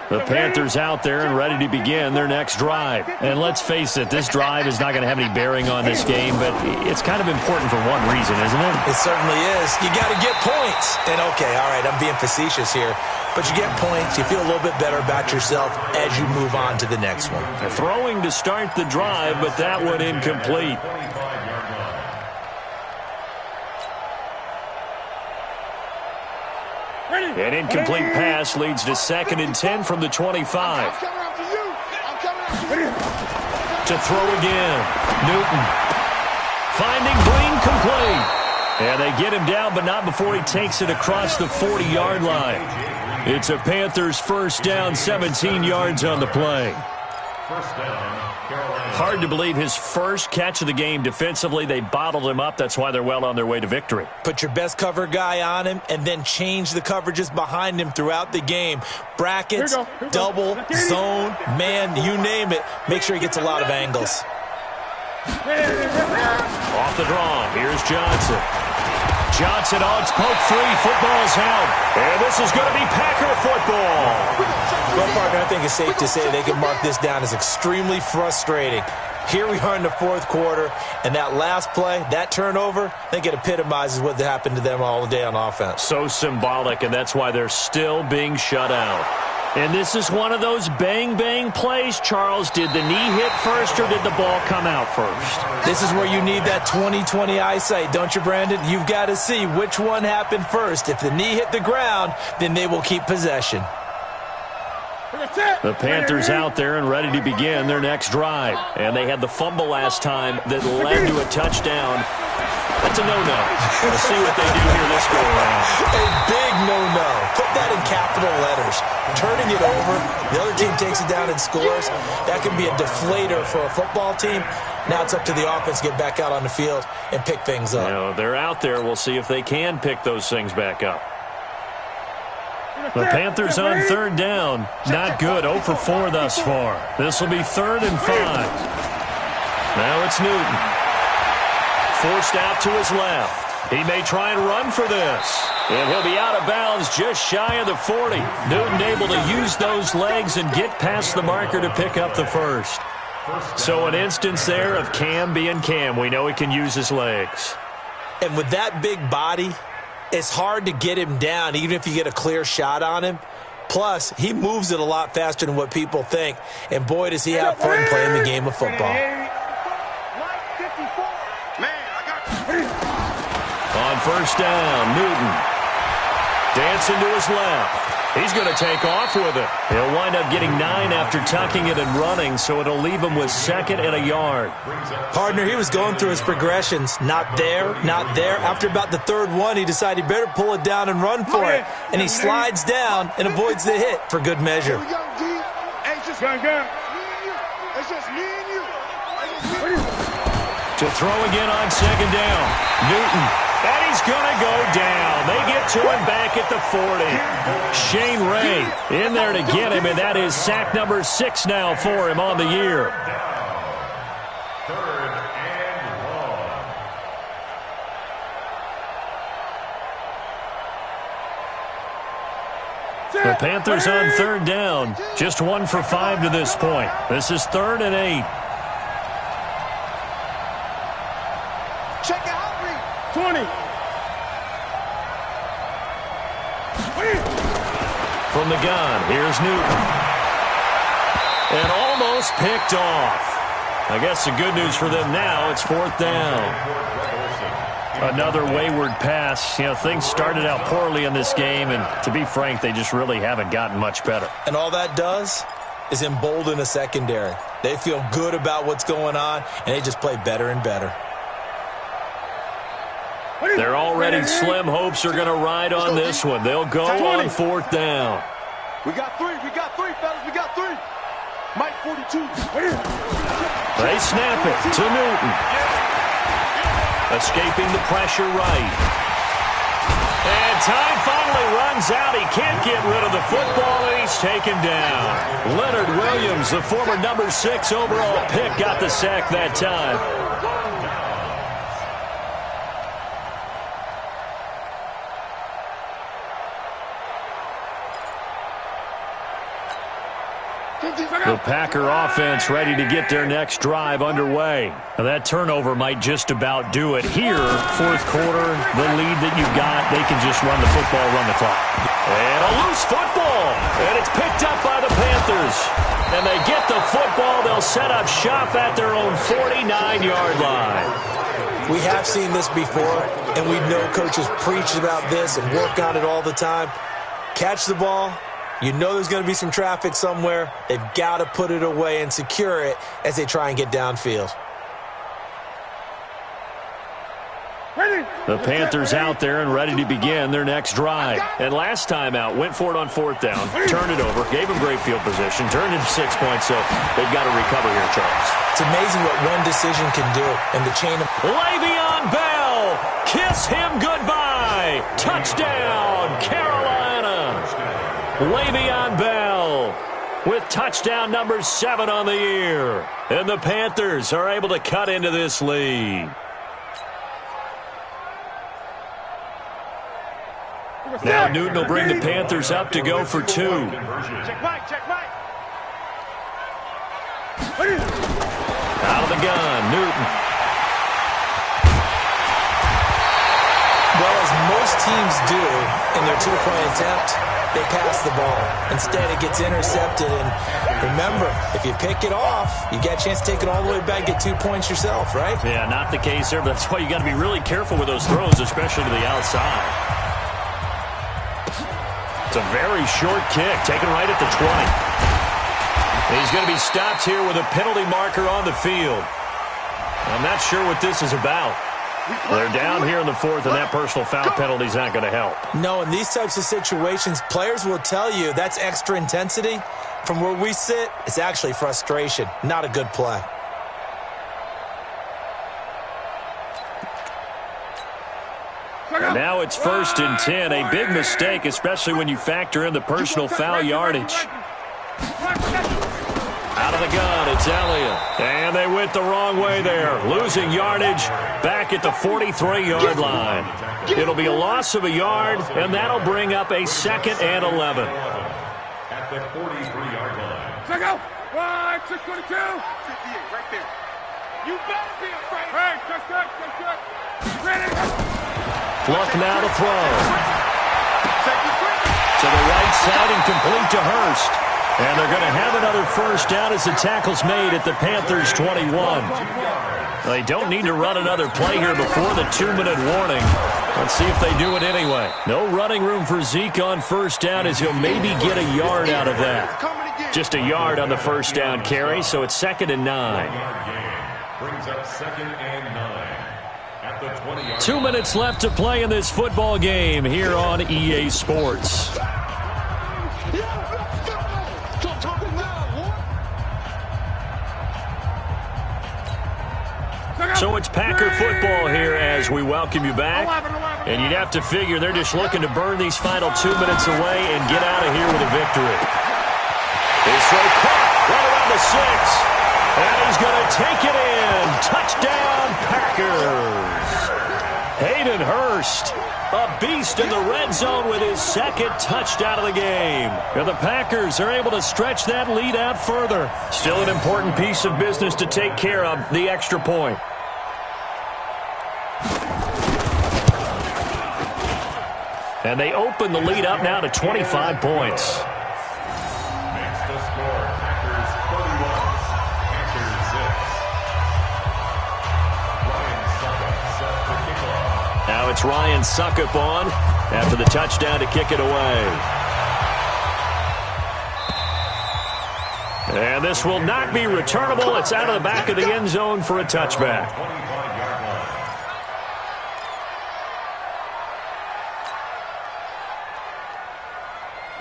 The Panthers out there and ready to begin their next drive. And let's face it, this drive is not going to have any bearing on this game, but it's kind of important for one reason, isn't it? It certainly is. You got to get points. And okay, all right, I'm being facetious here, but you get points, you feel a little bit better about yourself as you move on to the next one. Throwing to start the drive, but that one incomplete. An incomplete pass leads to 2nd and 10 from the 25. To throw again. Newton. Finding Green complete. And they get him down, but not before he takes it across the 40-yard line. It's a Panthers first down, 17 yards on the play. First down, Carolina. Hard to believe his first catch of the game defensively. They bottled him up. That's why they're well on their way to victory. Put your best cover guy on him and then change the coverages behind him throughout the game. Brackets, double, zone, man, you name it. Make sure he gets a lot of angles. Off the draw, here's Johnson. Johnson on poke free. Football's held. And this is going to be Packer football. Well, partner, I think it's safe to say they can mark this down as extremely frustrating. Here we are in the 4th quarter, and that last play, that turnover, I think it epitomizes what happened to them all day on offense. So symbolic, and that's why they're still being shut out. And this is one of those bang-bang plays, Charles. Did the knee hit first or did the ball come out first? This is where you need that 20/20 eyesight, don't you, Brandon? You've got to see which one happened first. If the knee hit the ground, then they will keep possession. The Panthers out there and ready to begin their next drive. And they had the fumble last time that led to a touchdown. That's a no-no. We'll see what they do here this go around. A big no-no. Put that in capital letters. Turning it over, the other team takes it down and scores. That can be a deflator for a football team. Now it's up to the offense to get back out on the field and pick things up. You know, they're out there. We'll see if they can pick those things back up. The Panthers on third down. Not good. 0 for 4 thus far. This will be 3rd and 5. Now it's Newton. Forced out to his left. He may try and run for this. And he'll be out of bounds just shy of the 40. Newton able to use those legs and get past the marker to pick up the first. So an instance there of Cam being Cam. We know he can use his legs. And with that big body, it's hard to get him down, even if you get a clear shot on him. Plus, he moves it a lot faster than what people think. And boy, does he have fun playing the game of football. On first down, Newton. Dancing to his left. He's going to take off with it. He'll wind up getting 9 after tucking it and running, so it'll leave him with 2nd and a yard. Partner, he was going through his progressions. Not there, not there. After about the 3rd one, he decided he better pull it down and run for it. And he slides down and avoids the hit for good measure. It's just me and you. To throw again on 2nd down. Newton. And he's going to go down. They get to him back at the 40. Shane Ray in there to get him, and that is sack number 6 now for him on the year. 3rd and long. The Panthers on 3rd down. Just 1 for 5 to this point. This is 3rd and 8. Check out. 20. From the gun, here's Newton. And almost picked off. I guess the good news for them now, it's 4th down. Another wayward pass. You know, things started out poorly in this game, and to be frank, they just really haven't gotten much better. And all that does is embolden a secondary. They feel good about what's going on, and they just play better and better. Their already slim hopes are going to ride on this one. They'll go on 4th down. We got 3, fellas, we got 3. Mike 42. They snap it to Newton. Escaping the pressure right. And time finally runs out. He can't get rid of the football, and he's taken down. Leonard Williams, the former number 6 overall pick, got the sack that time. The Packer offense ready to get their next drive underway. Now that turnover might just about do it. Here, 4th quarter, the lead that you've got, they can just run the football, run the clock. And a loose football. And it's picked up by the Panthers. And they get the football. They'll set up shop at their own 49-yard line. We have seen this before, and we know coaches preach about this and work on it all the time. Catch the ball. You know there's going to be some traffic somewhere. They've got to put it away and secure it as they try and get downfield. The Panthers out there and ready to begin their next drive. And last time out, went for it on 4th down, turned it over, gave them great field position, turned it to 6 points, so they've got to recover here, Charles. It's amazing what one decision can do. And the chain of... Le'Veon Bell, kiss him goodbye. Touchdown, Carolina. Le'Veon Bell with touchdown number 7 on the year. And the Panthers are able to cut into this lead. Now Newton will bring the Panthers up to go for 2. Check Mike. Out of the gun, Newton. Well, as most teams do in their 2-point attempt, they pass the ball. Instead, it gets intercepted. And remember, if you pick it off, you get a chance to take it all the way back, get 2 points yourself, right? Yeah, not the case there, but that's why you got to be really careful with those throws, especially to the outside. It's a very short kick, taken right at the 20. He's going to be stopped here with a penalty marker on the field. I'm not sure what this is about. They're down here in the fourth, and that personal foul penalty is not going to help. No, in these types of situations, players will tell you that's extra intensity. From where we sit, it's actually frustration, not a good play. And now it's 1st and 10, a big mistake, especially when you factor in the personal foul yardage. Out of the gun, it's Elliott. And they went the wrong way there, losing yardage back at the 43-yard line. It'll be a loss of a yard, and that'll bring up a 2nd and 11. At the 43-yard line. Check out. 622. 58, right there. You better be afraid. Hey, just good. Ready. Luck now to throw. To the right side and complete to Hurst. And they're going to have another first down as the tackle's made at the Panthers' 21. They don't need to run another play here before the 2-minute warning. Let's see if they do it anyway. No running room for Zeke on first down as he'll maybe get a yard out of that. Just a yard on the first down carry, so it's 2nd and 9. Brings up 2nd and 9. At the 20-yard 2 minutes left to play in this football game here on EA Sports. So it's Packer football here as we welcome you back. And you'd have to figure they're just looking to burn these final 2 minutes away and get out of here with a victory. His throw caught right around the 6. And he's going to take it in. Touchdown, Packers. Hayden Hurst, a beast in the red zone with his 2nd touchdown of the game. And the Packers are able to stretch that lead out further. Still an important piece of business to take care of, the extra point. And they open the lead up now to 25 points. Makes the score Packers 31, Packers 6. Ryan Suckup set to kick off. Now it's Ryan Suckup on after the touchdown to kick it away. And this will not be returnable. It's out of the back of the end zone for a touchback.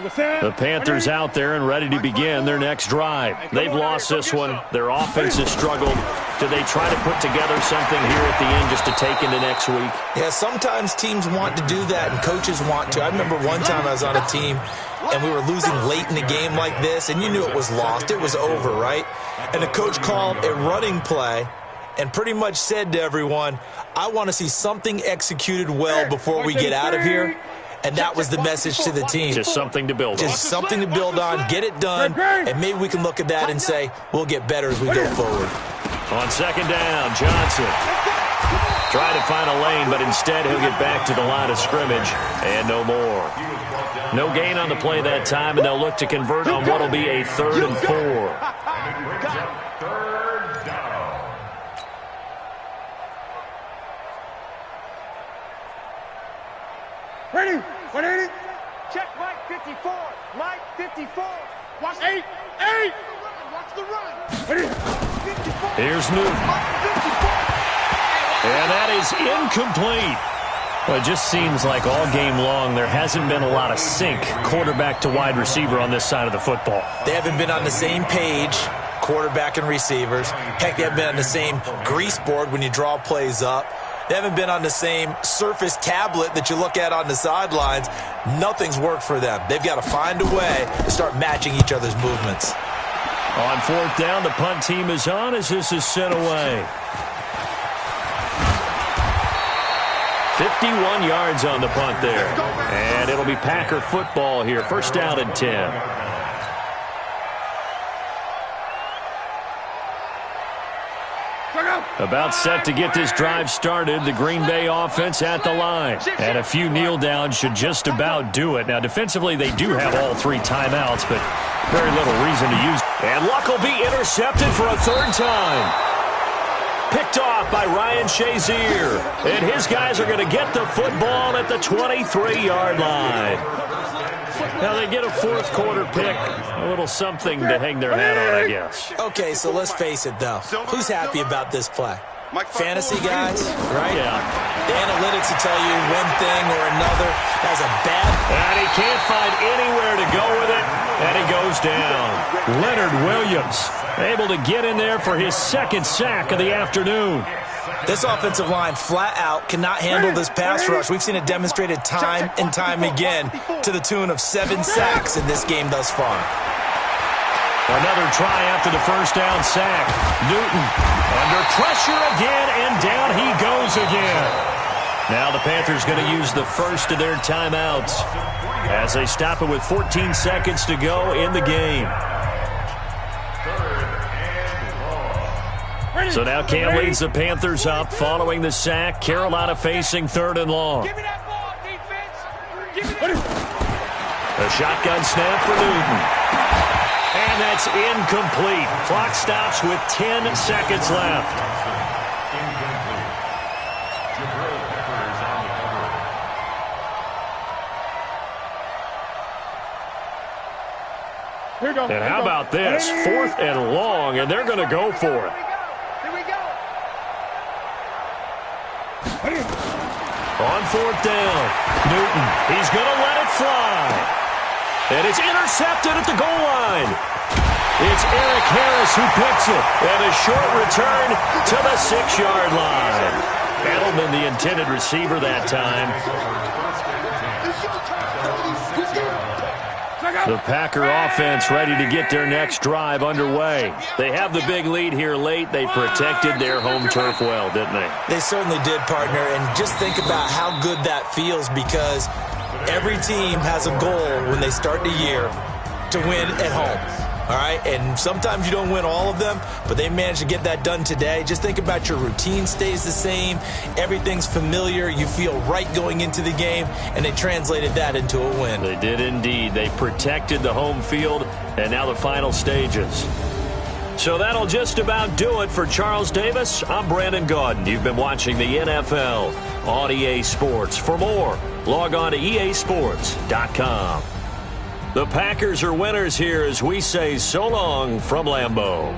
25-yard line. The Panthers out there and ready to begin their next drive. They've lost this one. Their offense has struggled. Do they try to put together something here at the end just to take into next week? Yeah, sometimes teams want to do that and coaches want to. I remember one time I was on a team and we were losing late in the game like this, and you knew it was lost. It was over, right? And the coach called a running play and pretty much said to everyone, I want to see something executed well before we get out of here. And that was the message to the team. Just something to build on. Just something to build on, get it done, and maybe we can look at that and say, we'll get better as we go forward. On 2nd down, Johnson. Try to find a lane, but instead he'll get back to the line of scrimmage, and no more. No gain on the play that time, and they'll look to convert on what will be a 3rd and 4. And it brings up 3rd down. Ready? 180. Check Mike 54. Mike 54. Watch 8. Watch the run. Ready? 54. Here's Newton. And that is incomplete. Well, it just seems like all game long there hasn't been a lot of sync quarterback to wide receiver on this side of the football. They haven't been on the same page, quarterback and receivers. Heck, they haven't been on the same grease board when you draw plays up. They haven't been on the same surface tablet that you look at on the sidelines. Nothing's worked for them. They've got to find a way to start matching each other's movements. On 4th down, the punt team is on as this is sent away. 51 yards on the punt there. And it'll be Packer football here. 1st down and 10. About set to get this drive started. The Green Bay offense at the line. And a few kneel downs should just about do it. Now, defensively, they do have all 3 timeouts, but very little reason to use. And Luck will be intercepted for a 3rd time. Picked off by Ryan Shazier. And his guys are going to get the football at the 23-yard line. Now they get a fourth quarter pick. A little something to hang their hat on, I guess. Okay, so let's face it, though. Who's happy about this play? Fantasy guys, right? Yeah. The analytics will tell you one thing or another. Has a bad... And he can't find anywhere to go with it, and he goes down. Leonard Williams able to get in there for his second sack of the afternoon. This offensive line flat out cannot handle this pass rush. We've seen it demonstrated time and time again to the tune of 7 sacks in this game thus far. Another try after the first down sack. Newton under pressure again, and down he goes again. Now the Panthers going to use the first of their timeouts as they stop it with 14 seconds to go in the game. So now Cam leads the Panthers up following the sack. Carolina facing 3rd and long. Give me that ball, defense. Give me that. A shotgun snap for Newton. And that's incomplete. Clock stops with 10 seconds left. And how about this? 4th and long, and they're going to go for it. Here we go. On 4th down, Newton, he's going to let it fly. And it's intercepted at the goal line. It's Eric Harris who picks it. And a short return to the 6-yard line. Edelman, the intended receiver that time. The Packer offense ready to get their next drive underway. They have the big lead here late. They protected their home turf well, didn't they? They certainly did, partner. And just think about how good that feels, because every team has a goal when they start the year to win at home. All right, and sometimes you don't win all of them, but they managed to get that done today. Just think about your routine stays the same. Everything's familiar. You feel right going into the game, and they translated that into a win. They did indeed. They protected the home field, and now the final stages. So that'll just about do it for Charles Davis. I'm Brandon Gaudin. You've been watching the NFL on EA Sports. For more, log on to easports.com. The Packers are winners here as we say so long from Lambeau.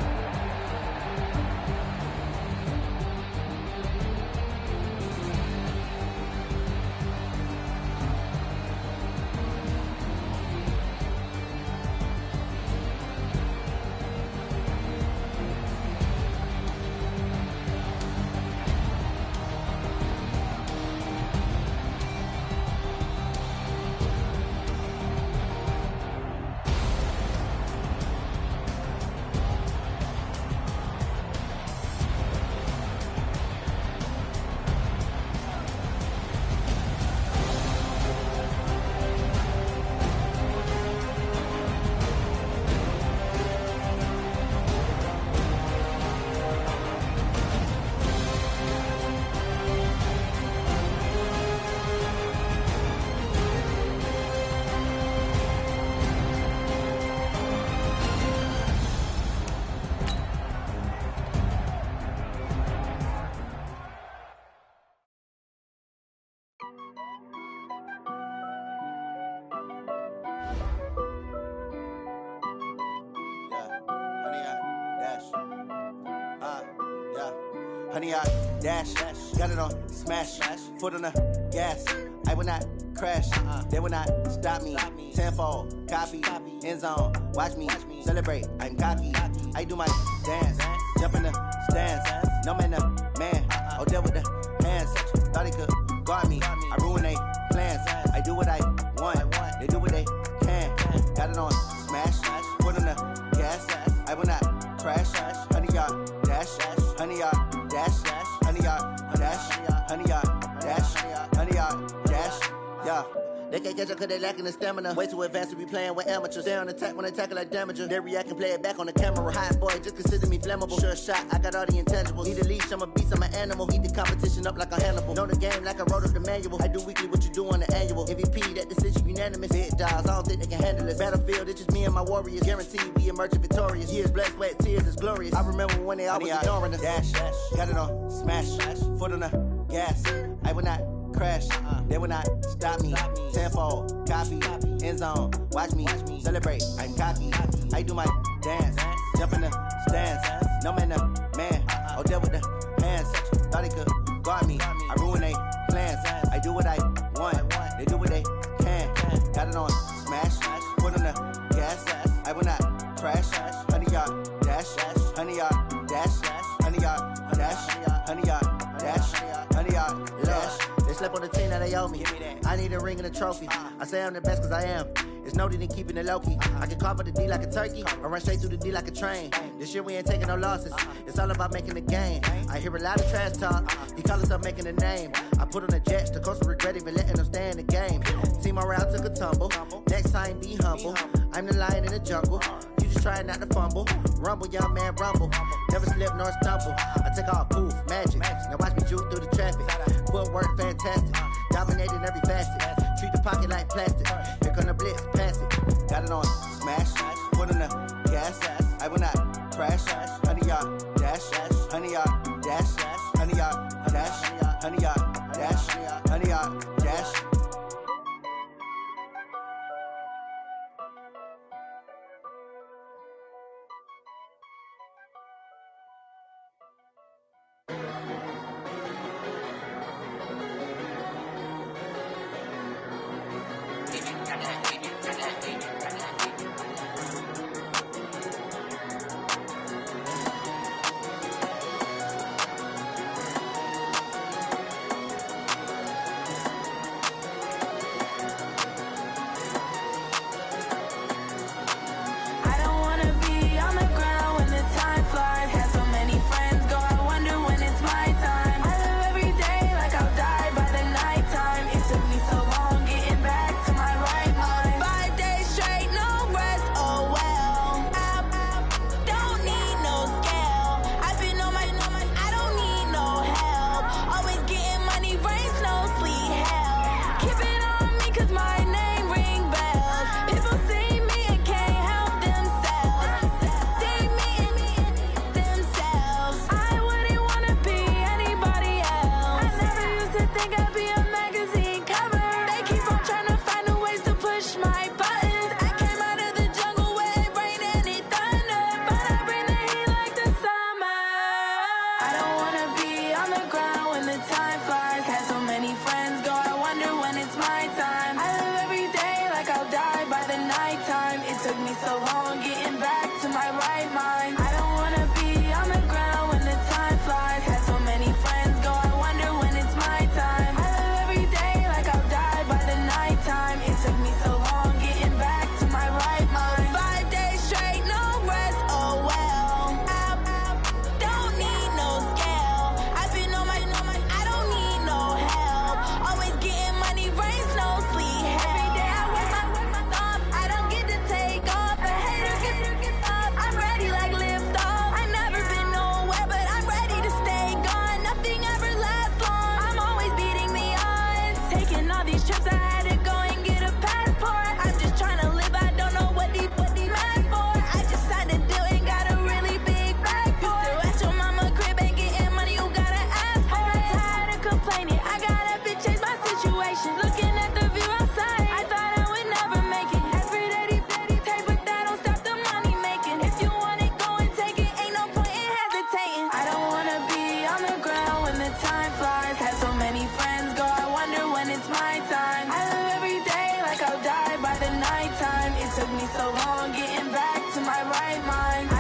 Honey, I dash, got it on smash, foot on the gas. I will not crash, they will not stop me. Tenfold, copy, end zone, watch me celebrate. I'm cocky, I do my dance, jump in the stands. No man, the man, oh, deal with the hands. Thought he could guard me, I ruin they plans. I do what I want, they do what they can. Got it on smash, foot on the gas. I will not crash, honey, y'all dash, honey, y'all dash, honey, y'all dash, honey, y'all dash, honey, y'all dash, yeah. They can't catch up cause they lacking the stamina. Way too advanced to be playing with amateurs. Stay on attack when they tackle like damager. They react and play it back on the camera. Hot boy, just consider me flammable. Sure shot, I got all the intangibles. Need a leash, I'm a beast, I'm an animal. Heat the competition up like a Hannibal. Know the game like I wrote up the manual. I do weekly what you do on the annual. MVP, that decision unanimous. Big dogs, I don't think they can handle it. Battlefield, it's just me and my warriors. Guaranteed we emerging victorious. Years, blood, sweat, tears, it's glorious. I remember when they always ignoring us. Dash, got it on smash, foot on the gas. I will not crash, they will not stop me. Tenfold, copy, end zone, watch me celebrate. I'm cocky, I do my dance, jump in the stands. No man, man, oh, there with the hands. Thought he could guard me, I ruin they plans. I do what I want, they do what they can. Got it on smash, put on the gas. I will not crash, 100-yard dash, 100-yard dash, 100-yard dash, 100-yard dash, 100-yard dash. They slept on the team that they owe me. I need a ring and a trophy. I say I'm the best cause I am. It's noted in keeping it low-key. I can carve up the D like a turkey or run straight through the D like a train. This year we ain't taking no losses. It's all about making the game. I hear a lot of trash talk. He call himself making a name. I put on the Jets. The coach will regret even letting them stay in the game. Team morale took a tumble. Next time be humble. I'm the lion in the jungle. You just trying not to fumble. Rumble, young man, rumble. Never slip nor stumble. I take off, poof, magic. Now watch me juke through the traffic. Footwork fantastic. Dominating every facet. Treat the pocket like plastic. Here come the blitz, pass it. Got it on smash. Put on the gas. I will not crash. 100-yard dash. 100-yard dash. 100-yard dash. 100-yard dash. 100-yard dash. Took me so long getting back to my right mind.